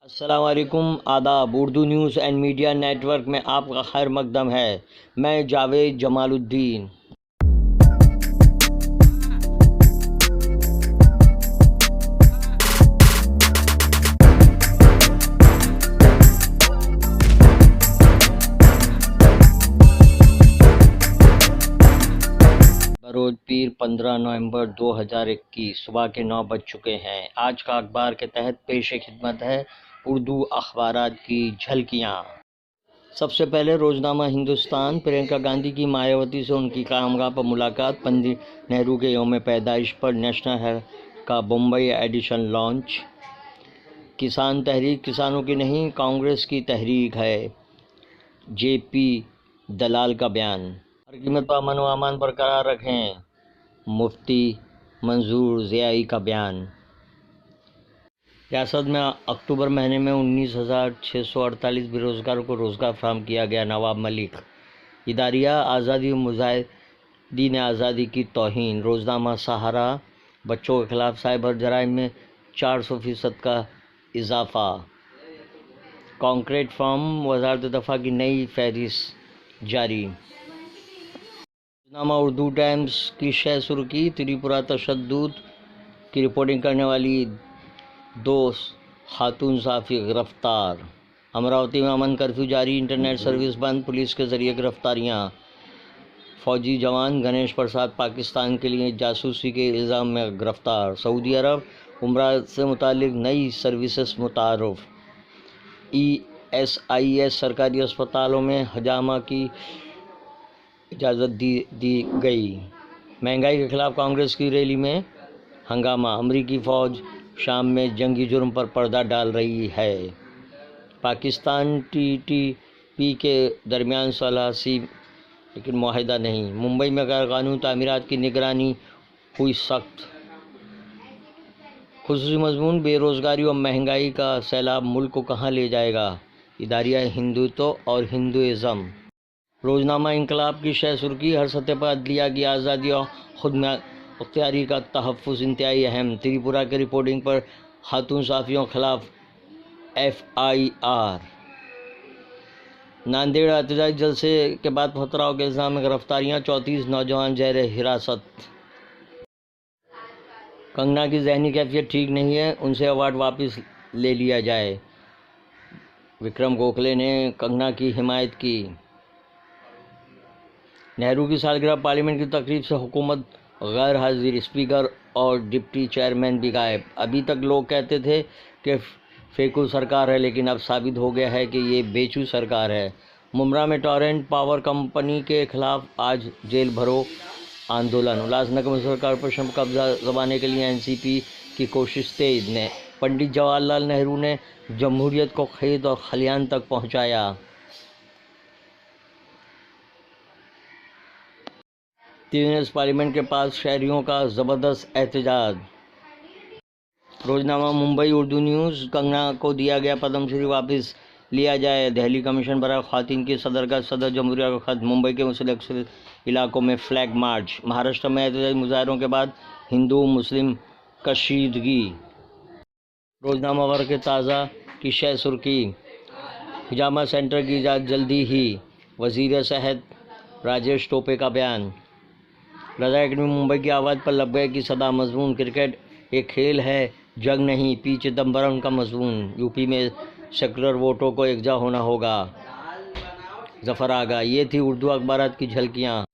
अस्सलाम वालेकुम, आदाब। Urdu news and media network में आपका खैर मकदम है। मैं जावेद जमालुद्दीन। बरोज पीर 15 नवंबर 2021 सुबह के 9 बज चुके हैं। आज का अखबार के तहत पेश खिदमत है उर्दू अखबारात की झलकियाँ। सबसे पहले रोजनामा हिंदुस्तान। प्रियंका गांधी की मायावती से उनकी कामगाह पर मुलाकात। पंडित नेहरू के यौम पैदाइश पर नेशनल हेराल्ड का मुंबई एडिशन लॉन्च। किसान तहरीक किसानों की नहीं, कांग्रेस की तहरीक है, जेपी दलाल का बयान। हर कीमत पर अमन व अमान बरकरार रखें, मुफ्ती मंजूर ज़ियाई का बयान। रियासत में अक्टूबर महीने में 19,648 बेरोजगारों को रोजगार फराहम किया गया। नवाब मलिक। इदारिया आज़ादी व मुजाहिदीन आज़ादी की तौहीन। रोजनामा सहारा। बच्चों के खिलाफ साइबर जराइम में 400% का इजाफा। कॉन्क्रीट फॉर्म वजारत दफ़ा की नई फहरिस्त जारी। रोजनामा उर्दू टाइम्स की शह सुर्खी। त्रिपुरा तशद्दुद की रिपोर्टिंग करने वाली 2 खातून सहाफ़ी गिरफ्तार। अमरावती में अमन कर्फ्यू जारी, इंटरनेट सर्विस बंद, पुलिस के जरिए गिरफ्तारियां। फौजी जवान गणेश प्रसाद पाकिस्तान के लिए जासूसी के इल्ज़ाम में गिरफ्तार। सऊदी अरब उम्रा से मुतालिक नई सर्विसेज मुतारुफ। ESIS सरकारी अस्पतालों में हजामा की इजाज़त दी गई। महंगाई के खिलाफ कांग्रेस की रैली में हंगामा। अमरीकी फ़ौज शाम में जंगी जुर्म पर पर्दा डाल रही है। पाकिस्तान TTP के दरमियान सलासी लेकिन मुआहिदा नहीं। मुंबई में गैरकानूनी तामीरात की निगरानी हुई सख्त। खुसूसी मजमून। बेरोज़गारी और महंगाई का सैलाब मुल्क को कहाँ ले जाएगा। इदारिया हिंदुत्व और हिंदुइज़्म। रोजनामा इंकलाब की शह सुर्खी। हर सतह पर अदलिया की आज़ादी और खुद मुख्तियारी का तहफ़्फ़ुज़ इंतहाई अहम। त्रिपुरा की रिपोर्टिंग पर खातून सहाफ़ियों के खिलाफ FIR। नांदेड़ एहतजाजी जलसे के बाद पथराव के इल्ज़ाम में गिरफ्तारियां। 34 नौजवान ज़ेर हिरासत। कंगना की ज़हनी कैफियत ठीक नहीं है, उनसे अवार्ड वापस ले लिया जाए। विक्रम गोखले ने कंगना की हिमायत की। नेहरू की सालगिरह पार्लियामेंट की तकरीब से हुकूमत गैर हाजिर, स्पीकर और डिप्टी चेयरमैन भी गायब। अभी तक लोग कहते थे कि फेकू सरकार है, लेकिन अब साबित हो गया है कि ये बेचू सरकार है। मुमरा में टॉरेंट पावर कंपनी के खिलाफ आज जेल भरो आंदोलन। उल्लासनगर मुसहर कॉरपोरेशन पर कब्जा जमाने के लिए NCP की कोशिश तेज ने। पंडित जवाहरलाल नेहरू ने जमहूरियत को खेत और खलियान तक पहुंचाया। TNS पार्लियामेंट के पास शहरियों का ज़बरदस्त एहतजाज। रोजनामा मुंबई उर्दू न्यूज़। कंगना को दिया गया पद्मश्री वापस लिया जाए। दिल्ली कमीशन बराए ख़वातीन की सदरगाह सदर जमहूरिया का खत। मुंबई के मुख्तलिफ इलाकों में फ्लैग मार्च। महाराष्ट्र में एहतजाजी मुजाहरों के बाद हिंदू मुस्लिम कशीदगी। रोजनामा वर्ग के ताज़ा की शह सुर्खी। हिजामा सेंटर की इजाज़त जल्दी ही, वज़ीर सेहत राजेश टोपे का बयान। रज़ा एकेडमी मुंबई की आवाज़ पर लब्बैक की सदा। मजमून क्रिकेट एक खेल है, जंग नहीं, पी चिदम्बरम का मजमून। यूपी में सेकुलर वोटों को एकजा होना होगा, जफर आगा। ये थी उर्दू अखबारात की झलकियाँ।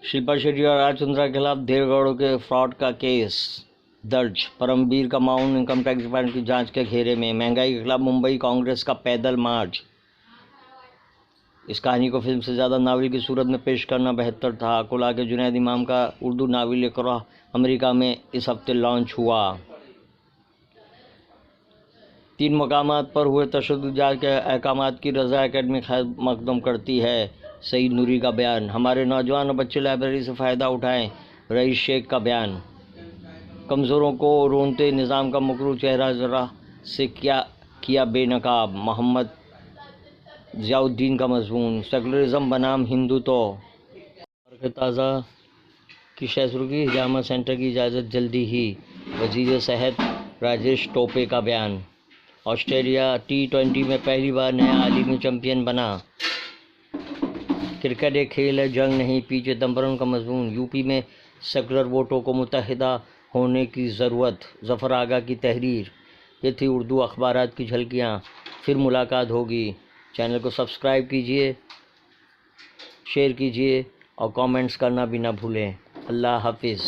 शिल्पा शेट्टी और राज चंद्रा के खिलाफ देवगढ़ के फ्रॉड का केस दर्ज। परमबीर का माउंट इनकम टैक्स डिपार्टमेंट की जांच के घेरे में। महंगाई के खिलाफ मुंबई कांग्रेस का पैदल मार्च। इस कहानी को फिल्म से ज़्यादा नावल की सूरत में पेश करना बेहतर था। अकोला के जुनैद इमाम का उर्दू नावल इक़रा अमेरिका में इस हफ्ते लॉन्च हुआ। 3 मकामात पर हुए तशद्दुद जांच के अहकामात की रज़ा एकेडमी खैर मकदम करती है। सईद नूरी का बयान। हमारे नौजवान और बच्चे लाइब्रेरी से फ़ायदा उठाएं, रईस शेख का बयान। कमज़ोरों को रोनते निज़ाम का मकरूह चेहरा ज़रा से किया बेनकाब, मोहम्मद ज़ियाउद्दीन का मजमून। सेकुलरिज़म बनाम हिंदुत्व। और ताज़ा की शह सुर्खी। हिजामा सेंटर की इजाज़त जल्दी ही, वज़ीर सेहत राजेश टोपे का बयान। ऑस्ट्रेलिया T20 में पहली बार नया आलमी चैंपियन बना। क्रिकेट एक खेल है, जंग नहीं। पी चिदम्बरम का मजमून। यूपी में सेकुलर वोटों को मुत्तहिदा होने की ज़रूरत। ज़फ़र आगा की तहरीर। ये थी उर्दू अखबारात की झलकियाँ। फिर मुलाकात होगी। चैनल को सब्सक्राइब कीजिए, शेयर कीजिए और कमेंट्स करना भी ना भूलें। अल्लाह हाफिज़।